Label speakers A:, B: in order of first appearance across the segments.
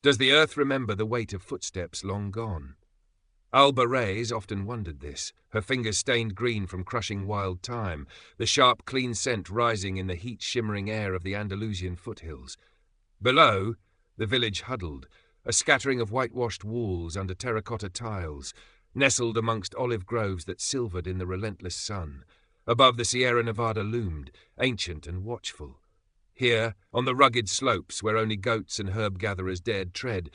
A: Does the earth remember the weight of footsteps long gone? Alba Reyes often wondered this, her fingers stained green from crushing wild thyme, the sharp, clean scent rising in the heat-shimmering air of the Andalusian foothills. Below, the village huddled, a scattering of whitewashed walls under terracotta tiles, nestled amongst olive groves that silvered in the relentless sun. Above, the Sierra Nevada loomed, ancient and watchful. Here, on the rugged slopes where only goats and herb-gatherers dared tread,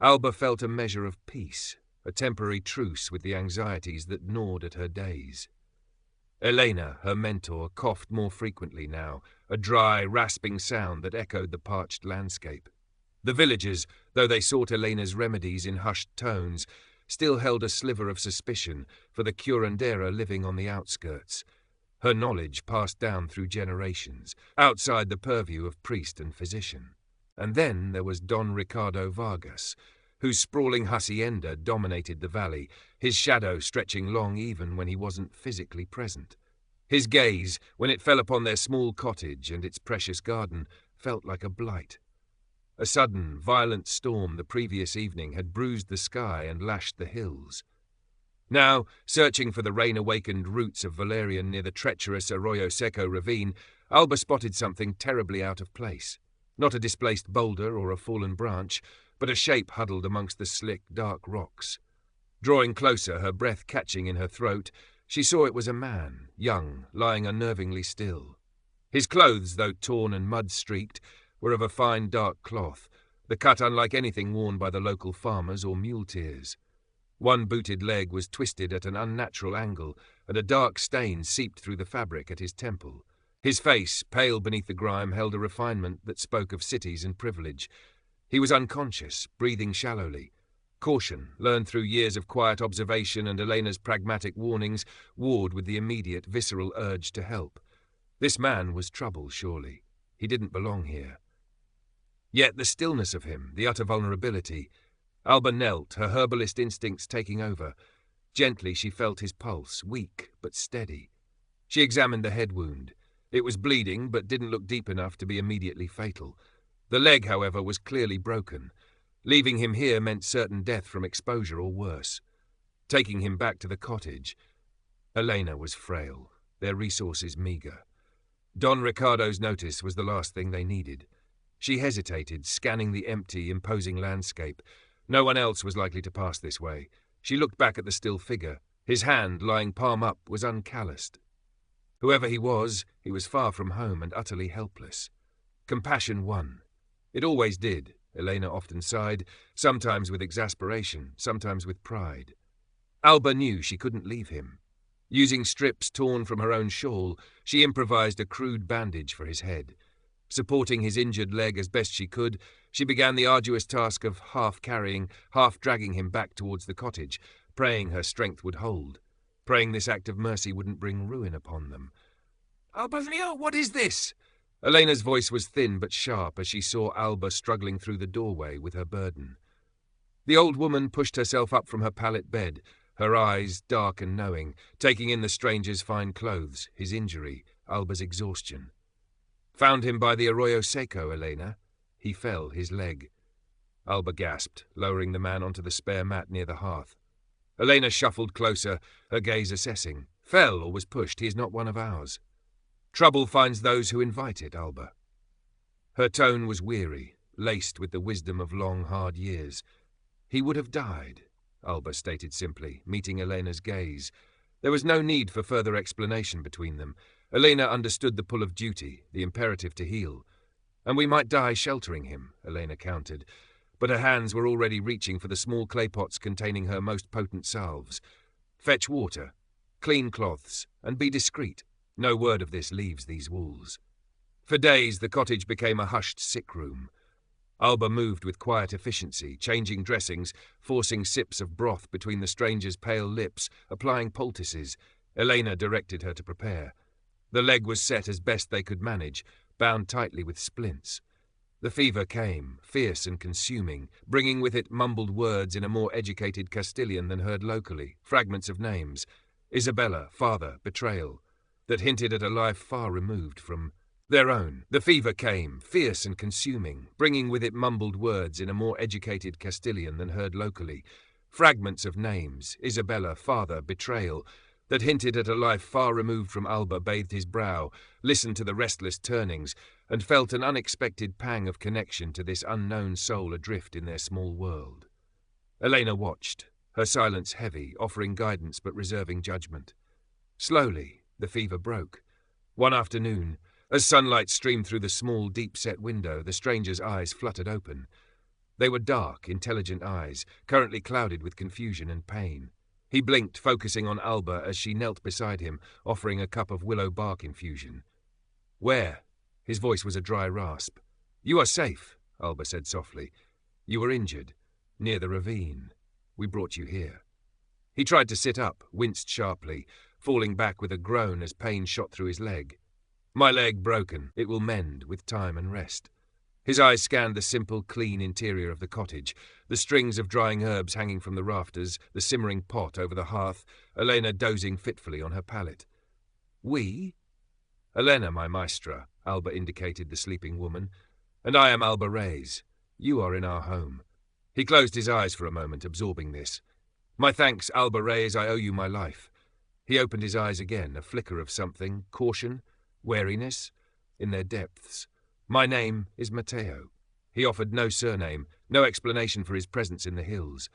A: Alba felt a measure of peace, a temporary truce with the anxieties that gnawed at her days. Elena, her mentor, coughed more frequently now, a dry, rasping sound that echoed the parched landscape. The villagers, though they sought Elena's remedies in hushed tones, still held a sliver of suspicion for the curandera living on the outskirts. Her knowledge passed down through generations, outside the purview of priest and physician. And then there was Don Ricardo Vargas, whose sprawling hacienda dominated the valley, his shadow stretching long even when he wasn't physically present. His gaze, when it fell upon their small cottage and its precious garden, felt like a blight. A sudden, violent storm the previous evening had bruised the sky and lashed the hills. Now, searching for the rain-awakened roots of valerian near the treacherous Arroyo Seco ravine, Alba spotted something terribly out of place. Not a displaced boulder or a fallen branch, but a shape huddled amongst the slick, dark rocks. Drawing closer, her breath catching in her throat, she saw it was a man, young, lying unnervingly still. His clothes, though torn and mud-streaked, were of a fine dark cloth, the cut unlike anything worn by the local farmers or muleteers. One booted leg was twisted at an unnatural angle, and a dark stain seeped through the fabric at his temple. His face, pale beneath the grime, held a refinement that spoke of cities and privilege. He was unconscious, breathing shallowly. Caution, learned through years of quiet observation and Elena's pragmatic warnings, warred with the immediate, visceral urge to help. This man was trouble, surely. He didn't belong here. Yet the stillness of him, the utter vulnerability. Alba knelt, her herbalist instincts taking over. Gently she felt his pulse, weak but steady. She examined the head wound. It was bleeding, but didn't look deep enough to be immediately fatal. The leg, however, was clearly broken. Leaving him here meant certain death from exposure or worse. Taking him back to the cottage. Elena was frail, their resources meagre. Don Ricardo's notice was the last thing they needed. She hesitated, scanning the empty, imposing landscape. No one else was likely to pass this way. She looked back at the still figure. His hand, lying palm up, was uncalloused. Whoever he was far from home and utterly helpless. Compassion won. It always did, Elena often sighed, sometimes with exasperation, sometimes with pride. Alba knew she couldn't leave him. Using strips torn from her own shawl, she improvised a crude bandage for his head. Supporting his injured leg as best she could, she began the arduous task of half-carrying, half-dragging him back towards the cottage, praying her strength would hold, praying this act of mercy wouldn't bring ruin upon them. "Alba, what is this?" Elena's voice was thin but sharp as she saw Alba struggling through the doorway with her burden. The old woman pushed herself up from her pallet bed, her eyes dark and knowing, taking in the stranger's fine clothes, his injury, Alba's exhaustion. "Found him by the Arroyo Seco, Elena. He fell, his leg." Alba gasped, lowering the man onto the spare mat near the hearth. Elena shuffled closer, her gaze assessing. "Fell or was pushed, he is not one of ours." "Trouble finds those who invite it, Alba." Her tone was weary, laced with the wisdom of long, hard years. "He would have died," Alba stated simply, meeting Elena's gaze. There was no need for further explanation between them. Elena understood the pull of duty, the imperative to heal. "And we might die sheltering him," Elena countered, but her hands were already reaching for the small clay pots containing her most potent salves. "Fetch water, clean cloths, and be discreet. No word of this leaves these walls." For days the cottage became a hushed sick room. Alba moved with quiet efficiency, changing dressings, forcing sips of broth between the stranger's pale lips, applying poultices. Elena directed her to prepare. The leg was set as best they could manage, bound tightly with splints. The fever came, fierce and consuming, bringing with it mumbled words in a more educated Castilian than heard locally, fragments of names. Isabella, father, betrayal, that hinted at a life far removed from Their own. The fever came, fierce and consuming, bringing with it mumbled words in a more educated Castilian than heard locally, fragments of names, Isabella, father, betrayal, that hinted at a life far removed from Alba bathed his brow, listened to the restless turnings, and felt an unexpected pang of connection to this unknown soul adrift in their small world. Elena watched, her silence heavy, offering guidance but reserving judgment. Slowly, the fever broke. One afternoon, as sunlight streamed through the small, deep-set window, the stranger's eyes fluttered open. They were dark, intelligent eyes, currently clouded with confusion and pain. He blinked, focusing on Alba as she knelt beside him, offering a cup of willow bark infusion. "Where?" His voice was a dry rasp. "You are safe," Alba said softly. "You were injured, near the ravine. We brought you here." He tried to sit up, winced sharply, falling back with a groan as pain shot through his leg. "My leg broken. It will mend with time and rest." His eyes scanned the simple, clean interior of the cottage, the strings of drying herbs hanging from the rafters, the simmering pot over the hearth, Elena dozing fitfully on her pallet. "We?" "Elena, my maestra," Alba indicated the sleeping woman. "And I am Alba Reyes. You are in our home." He closed his eyes for a moment, absorbing this. "My thanks, Alba Reyes, I owe you my life." He opened his eyes again, a flicker of something, caution, wariness, in their depths. "My name is Mateo." He offered no surname, no explanation for his presence in the hills.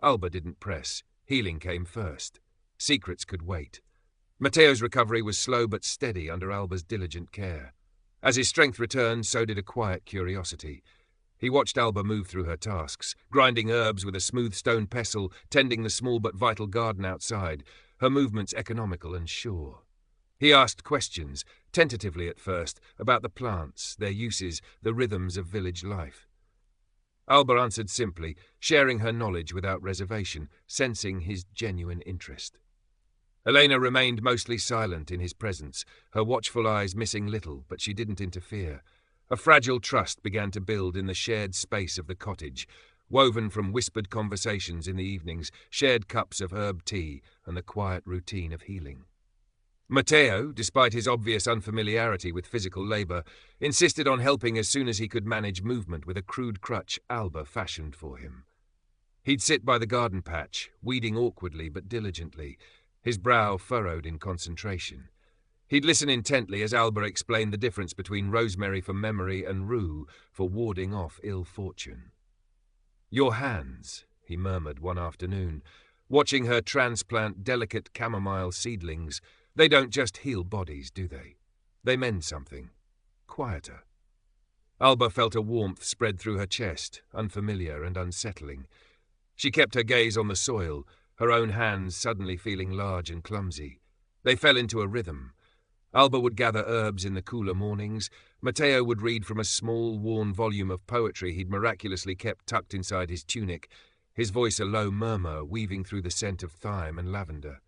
A: Alba didn't press. Healing came first. Secrets could wait. Mateo's recovery was slow but steady under Alba's diligent care. As his strength returned, so did a quiet curiosity. He watched Alba move through her tasks, grinding herbs with a smooth stone pestle, tending the small but vital garden outside, her movements economical and sure. He asked questions, tentatively at first, about the plants, their uses, the rhythms of village life. Alba answered simply, sharing her knowledge without reservation, sensing his genuine interest. Elena remained mostly silent in his presence, her watchful eyes missing little, but she didn't interfere. A fragile trust began to build in the shared space of the cottage, woven from whispered conversations in the evenings, shared cups of herb tea, and the quiet routine of healing. Mateo, despite his obvious unfamiliarity with physical labor, insisted on helping as soon as he could manage movement with a crude crutch Alba fashioned for him. He'd sit by the garden patch, weeding awkwardly but diligently, his brow furrowed in concentration. He'd listen intently as Alba explained the difference between rosemary for memory and rue for warding off ill fortune. "Your hands," he murmured one afternoon, watching her transplant delicate chamomile seedlings. "They don't just heal bodies, do they? They mend something. Quieter." Alba felt a warmth spread through her chest, unfamiliar and unsettling. She kept her gaze on the soil, her own hands suddenly feeling large and clumsy. They fell into a rhythm. Alba would gather herbs in the cooler mornings. Mateo would read from a small, worn volume of poetry he'd miraculously kept tucked inside his tunic, his voice a low murmur weaving through the scent of thyme and lavender.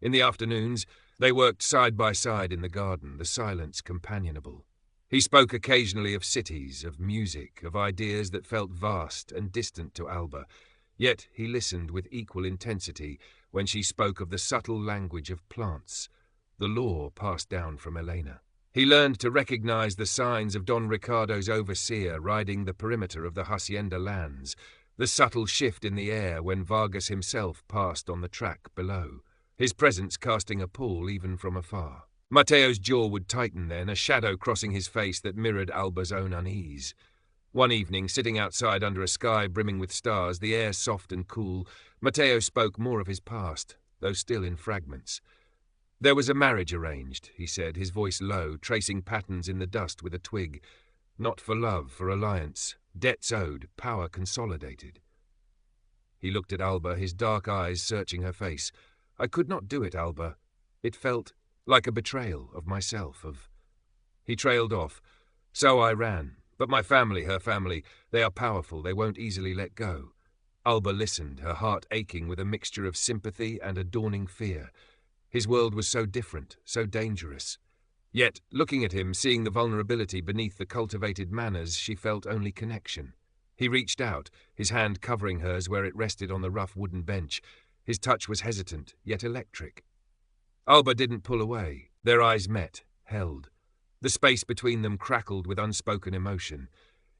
A: In the afternoons, they worked side by side in the garden, the silence companionable. He spoke occasionally of cities, of music, of ideas that felt vast and distant to Alba, yet he listened with equal intensity when she spoke of the subtle language of plants, the lore passed down from Elena. He learned to recognize the signs of Don Ricardo's overseer riding the perimeter of the hacienda lands, the subtle shift in the air when Vargas himself passed on the track below, his presence casting a pall even from afar. Mateo's jaw would tighten then, a shadow crossing his face that mirrored Alba's own unease. One evening, sitting outside under a sky brimming with stars, the air soft and cool, Mateo spoke more of his past, though still in fragments. "There was a marriage arranged," he said, his voice low, tracing patterns in the dust with a twig. "Not for love, for alliance. Debts owed, power consolidated." He looked at Alba, his dark eyes searching her face. "I could not do it, Alba. It felt like a betrayal of myself, of—" He trailed off. "So I ran. But my family, her family, they are powerful, they won't easily let go." Alba listened, her heart aching with a mixture of sympathy and a dawning fear. His world was so different, so dangerous. Yet, looking at him, seeing the vulnerability beneath the cultivated manners, she felt only connection. He reached out, his hand covering hers where it rested on the rough wooden bench. His touch was hesitant, yet electric. Alba didn't pull away. Their eyes met, held. The space between them crackled with unspoken emotion.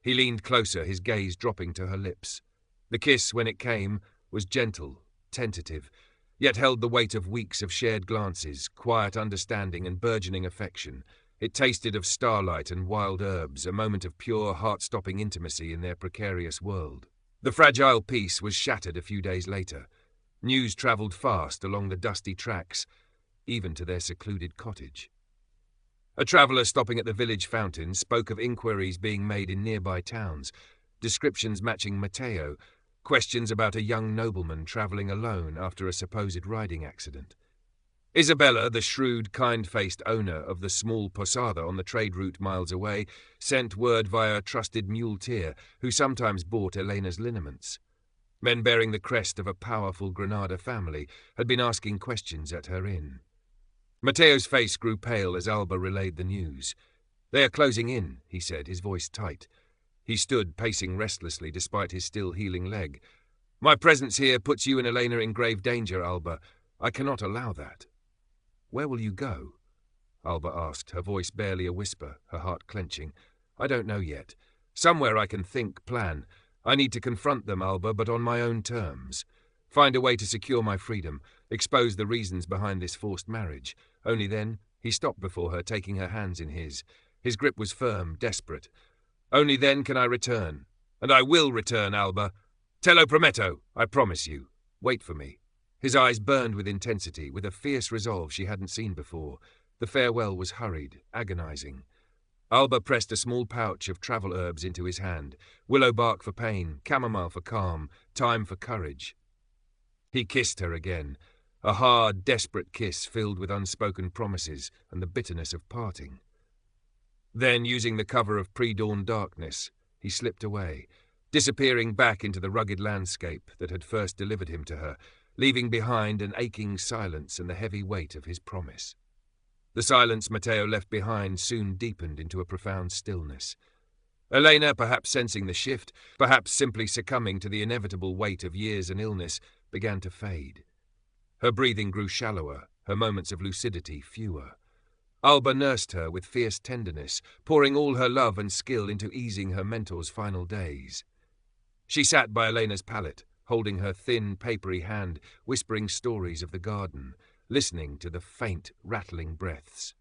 A: He leaned closer, his gaze dropping to her lips. The kiss, when it came, was gentle, tentative, yet held the weight of weeks of shared glances, quiet understanding and burgeoning affection. It tasted of starlight and wild herbs, a moment of pure, heart-stopping intimacy in their precarious world. The fragile peace was shattered a few days later. News travelled fast along the dusty tracks, even to their secluded cottage. A traveller stopping at the village fountain spoke of inquiries being made in nearby towns, descriptions matching Matteo, questions about a young nobleman travelling alone after a supposed riding accident. Isabella, the shrewd, kind-faced owner of the small posada on the trade route miles away, sent word via a trusted muleteer who sometimes bought Elena's lineaments. Men bearing the crest of a powerful Granada family had been asking questions at her inn. Matteo's face grew pale as Alba relayed the news. "They are closing in," he said, his voice tight. He stood, pacing restlessly despite his still healing leg. "My presence here puts you and Elena in grave danger, Alba. I cannot allow that." "Where will you go?" Alba asked, her voice barely a whisper, her heart clenching. "I don't know yet. Somewhere I can think, plan. I need to confront them, Alba, but on my own terms. Find a way to secure my freedom, expose the reasons behind this forced marriage. Only then," he stopped before her, taking her hands in his. His grip was firm, desperate. "Only then can I return. And I will return, Alba. Te lo prometto, I promise you. Wait for me." His eyes burned with intensity, with a fierce resolve she hadn't seen before. The farewell was hurried, agonizing. Alba pressed a small pouch of travel herbs into his hand. Willow bark for pain, chamomile for calm, thyme for courage. He kissed her again, a hard, desperate kiss filled with unspoken promises and the bitterness of parting. Then, using the cover of pre-dawn darkness, he slipped away, disappearing back into the rugged landscape that had first delivered him to her, leaving behind an aching silence and the heavy weight of his promise. The silence Matteo left behind soon deepened into a profound stillness. Elena, perhaps sensing the shift, perhaps simply succumbing to the inevitable weight of years and illness, began to fade. Her breathing grew shallower, her moments of lucidity fewer. Alba nursed her with fierce tenderness, pouring all her love and skill into easing her mentor's final days. She sat by Elena's pallet, holding her thin, papery hand, whispering stories of the garden, listening to the faint, rattling breaths.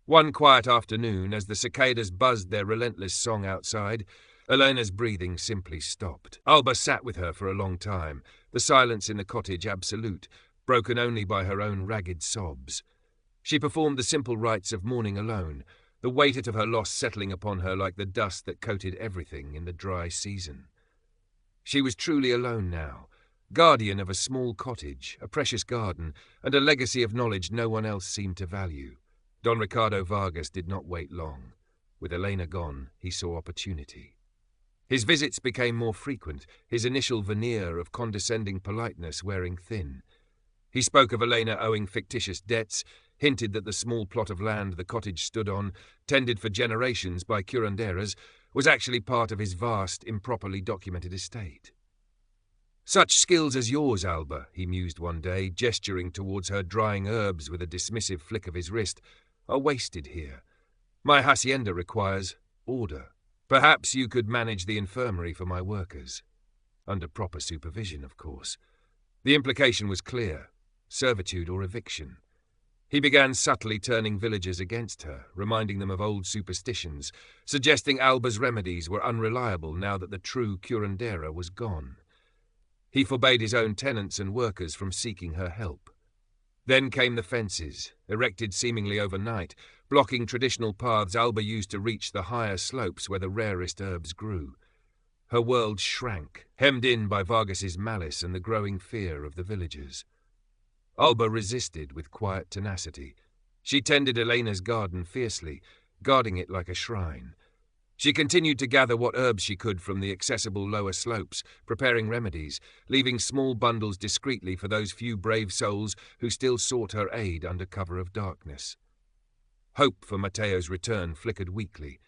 A: One quiet afternoon, as the cicadas buzzed their relentless song outside, Elena's breathing simply stopped. Alba sat with her for a long time, the silence in the cottage absolute, broken only by her own ragged sobs. She performed the simple rites of mourning alone, the weight of her loss settling upon her like the dust that coated everything in the dry season. She was truly alone now, guardian of a small cottage, a precious garden, and a legacy of knowledge no one else seemed to value. Don Ricardo Vargas did not wait long. With Elena gone, he saw opportunity. His visits became more frequent, his initial veneer of condescending politeness wearing thin. He spoke of Elena owing fictitious debts, hinted that the small plot of land the cottage stood on, tended for generations by curanderas, was actually part of his vast, improperly documented estate. "Such skills as yours, Alba," he mused one day, gesturing towards her drying herbs with a dismissive flick of his wrist, "are wasted here. My hacienda requires order. Perhaps you could manage the infirmary for my workers. Under proper supervision, of course." The implication was clear: servitude or eviction. He began subtly turning villagers against her, reminding them of old superstitions, suggesting Alba's remedies were unreliable now that the true curandera was gone. He forbade his own tenants and workers from seeking her help. Then came the fences, erected seemingly overnight, blocking traditional paths Alba used to reach the higher slopes where the rarest herbs grew. Her world shrank, hemmed in by Vargas's malice and the growing fear of the villagers. Alba resisted with quiet tenacity. She tended Elena's garden fiercely, guarding it like a shrine. She continued to gather what herbs she could from the accessible lower slopes, preparing remedies, leaving small bundles discreetly for those few brave souls who still sought her aid under cover of darkness. Hope for Matteo's return flickered weakly,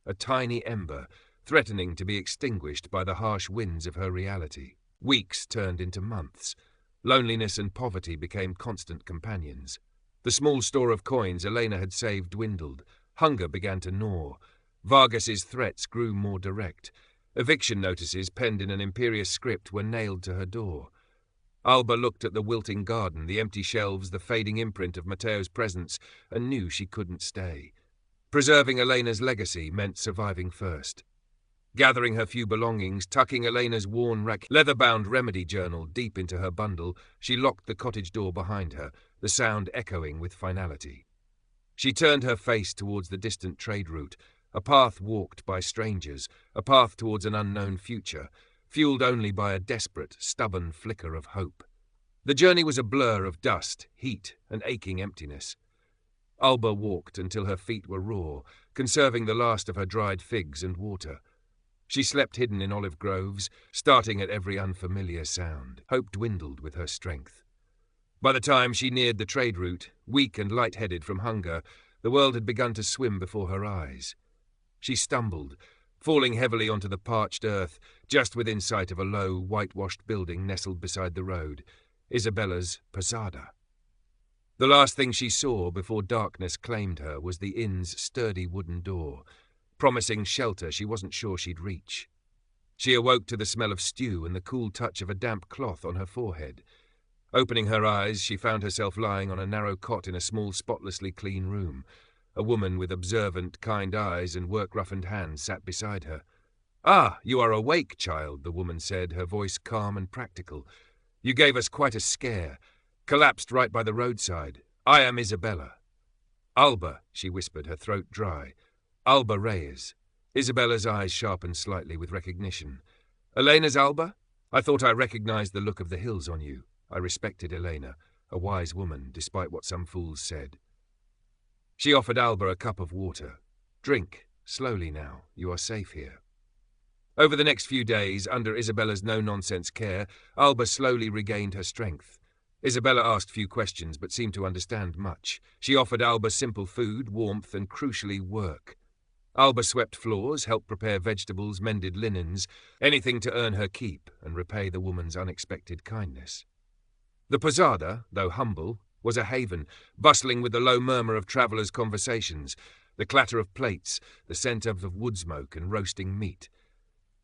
A: a tiny ember, threatening to be extinguished by the harsh winds of her reality. Weeks turned into months. Loneliness and poverty became constant companions. The small store of coins Elena had saved dwindled. Hunger began to gnaw. Vargas's threats grew more direct. Eviction notices penned in an imperious script were nailed to her door. Alba looked at the wilting garden, the empty shelves, the fading imprint of Mateo's presence, and knew she couldn't stay. Preserving Elena's legacy meant surviving first. Gathering her few belongings, tucking Elena's worn, leather-bound remedy journal deep into her bundle, she locked the cottage door behind her, the sound echoing with finality. She turned her face towards the distant trade route, a path walked by strangers, a path towards an unknown future, fueled only by a desperate, stubborn flicker of hope. The journey was a blur of dust, heat, and aching emptiness. Alba walked until her feet were raw, conserving the last of her dried figs and water. She slept hidden in olive groves, starting at every unfamiliar sound. Hope dwindled with her strength. By the time she neared the trade route, weak and light-headed from hunger, the world had begun to swim before her eyes. She stumbled, falling heavily onto the parched earth, just within sight of a low, whitewashed building nestled beside the road, Isabella's posada. The last thing she saw before darkness claimed her was the inn's sturdy wooden door, promising shelter she wasn't sure she'd reach. She awoke to the smell of stew and the cool touch of a damp cloth on her forehead. Opening her eyes, she found herself lying on a narrow cot in a small, spotlessly clean room. A woman with observant, kind eyes and work-roughened hands sat beside her. "Ah, you are awake, child," the woman said, her voice calm and practical. "You gave us quite a scare. Collapsed right by the roadside. I am Isabella." "Alba," she whispered, her throat dry. "Alba Reyes." Isabella's eyes sharpened slightly with recognition. "Elena's Alba? I thought I recognized the look of the hills on you." I respected Elena, a wise woman, despite what some fools said. She offered Alba a cup of water. "Drink, slowly now. You are safe here." Over the next few days, under Isabella's no-nonsense care, Alba slowly regained her strength. Isabella asked few questions, but seemed to understand much. She offered Alba simple food, warmth, and crucially work. Alba swept floors, helped prepare vegetables, mended linens, anything to earn her keep and repay the woman's unexpected kindness. The posada, though humble, was a haven, bustling with the low murmur of travellers' conversations, the clatter of plates, the scent of wood smoke and roasting meat.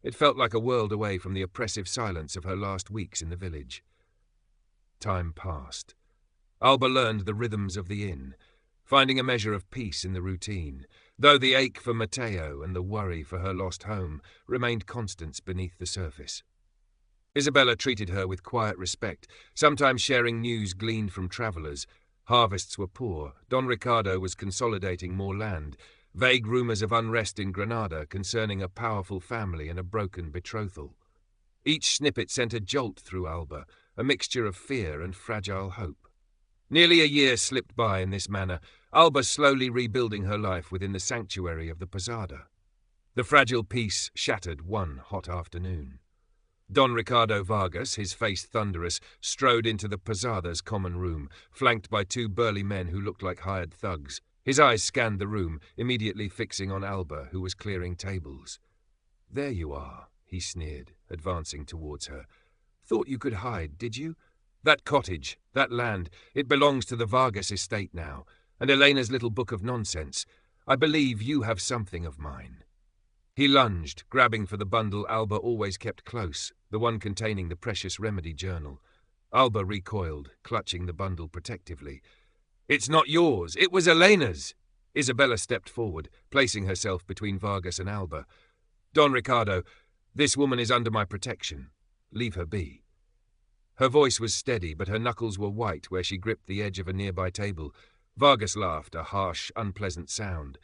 A: It felt like a world away from the oppressive silence of her last weeks in the village. Time passed. Alba learned the rhythms of the inn, finding a measure of peace in the routine, though the ache for Mateo and the worry for her lost home remained constants beneath the surface. Isabella treated her with quiet respect, sometimes sharing news gleaned from travellers. Harvests were poor, Don Ricardo was consolidating more land, vague rumours of unrest in Granada concerning a powerful family and a broken betrothal. Each snippet sent a jolt through Alba, a mixture of fear and fragile hope. Nearly a year slipped by in this manner, Alba slowly rebuilding her life within the sanctuary of the posada. The fragile peace shattered one hot afternoon. Don Ricardo Vargas, his face thunderous, strode into the posada's common room, flanked by two burly men who looked like hired thugs. His eyes scanned the room, immediately fixing on Alba, who was clearing tables. "There you are," he sneered, advancing towards her. "Thought you could hide, did you? That cottage, that land, it belongs to the Vargas estate now, and Elena's little book of nonsense. I believe you have something of mine." He lunged, grabbing for the bundle Alba always kept close, the one containing the precious remedy journal. Alba recoiled, clutching the bundle protectively. "It's not yours, it was Elena's!" Isabella stepped forward, placing herself between Vargas and Alba. "Don Ricardo, this woman is under my protection. Leave her be." Her voice was steady, but her knuckles were white where she gripped the edge of a nearby table. Vargas laughed, a harsh, unpleasant sound.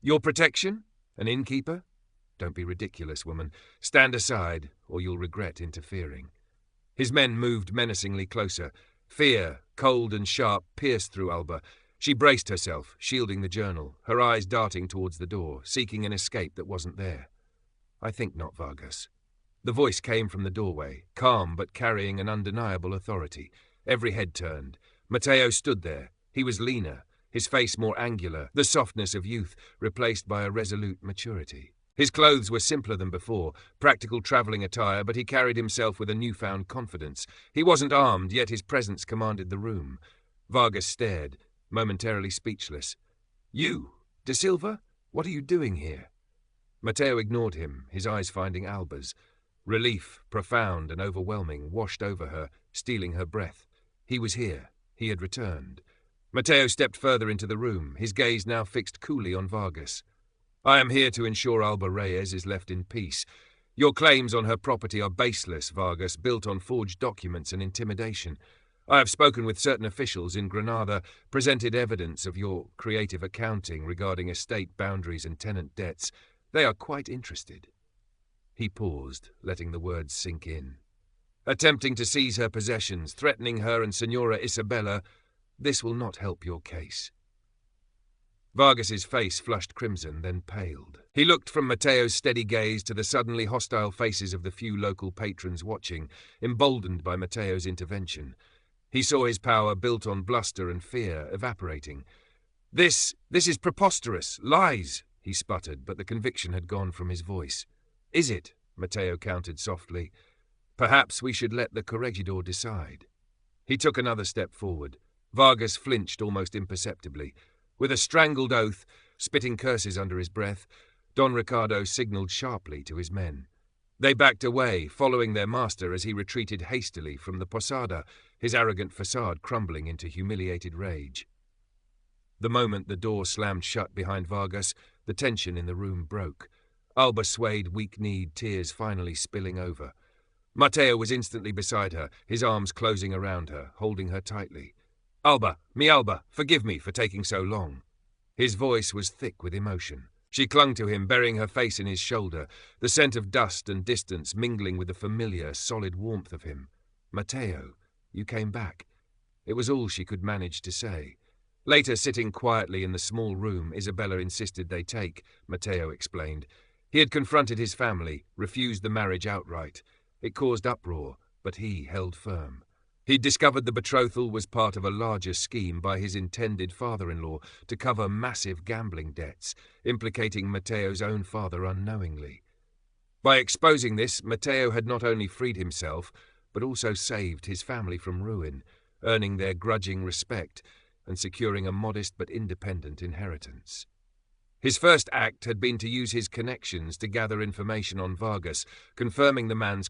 A: "Your protection? An innkeeper? Don't be ridiculous, woman. Stand aside, or you'll regret interfering." His men moved menacingly closer. Fear, cold and sharp, pierced through Alba. She braced herself, shielding the journal, her eyes darting towards the door, seeking an escape that wasn't there. "I think not, Vargas." The voice came from the doorway, calm but carrying an undeniable authority. Every head turned. Mateo stood there. He was leaner, his face more angular, the softness of youth replaced by a resolute maturity. His clothes were simpler than before, practical travelling attire, but he carried himself with a newfound confidence. He wasn't armed, yet his presence commanded the room. Vargas stared, momentarily speechless. "You, De Silva, what are you doing here?" Matteo ignored him, his eyes finding Alba's. Relief, profound and overwhelming, washed over her, stealing her breath. He was here. He had returned. Matteo stepped further into the room, his gaze now fixed coolly on Vargas. "I am here to ensure Alba Reyes is left in peace. Your claims on her property are baseless, Vargas, built on forged documents and intimidation. I have spoken with certain officials in Granada, presented evidence of your creative accounting regarding estate boundaries and tenant debts. They are quite interested." He paused, letting the words sink in. "Attempting to seize her possessions, threatening her and Senora Isabella, this will not help your case." Vargas's face flushed crimson, then paled. He looked from Matteo's steady gaze to the suddenly hostile faces of the few local patrons watching, emboldened by Matteo's intervention. He saw his power, built on bluster and fear, evaporating. This is preposterous. Lies," he sputtered, but the conviction had gone from his voice. "Is it?" Matteo countered softly. "Perhaps we should let the corregidor decide." He took another step forward. Vargas flinched almost imperceptibly. With a strangled oath, spitting curses under his breath, Don Ricardo signalled sharply to his men. They backed away, following their master as he retreated hastily from the posada, his arrogant facade crumbling into humiliated rage. The moment the door slammed shut behind Vargas, the tension in the room broke. Alba swayed weak-kneed, tears finally spilling over. Matteo was instantly beside her, his arms closing around her, holding her tightly. "Alba, mi Alba, forgive me for taking so long." His voice was thick with emotion. She clung to him, burying her face in his shoulder, the scent of dust and distance mingling with the familiar, solid warmth of him. "Matteo, you came back." It was all she could manage to say. Later, sitting quietly in the small room Isabella insisted they take, Matteo explained. He had confronted his family, refused the marriage outright. It caused uproar, but he held firm. He'd discovered the betrothal was part of a larger scheme by his intended father-in-law to cover massive gambling debts, implicating Matteo's own father unknowingly. By exposing this, Matteo had not only freed himself, but also saved his family from ruin, earning their grudging respect and securing a modest but independent inheritance. His first act had been to use his connections to gather information on Vargas, confirming the man's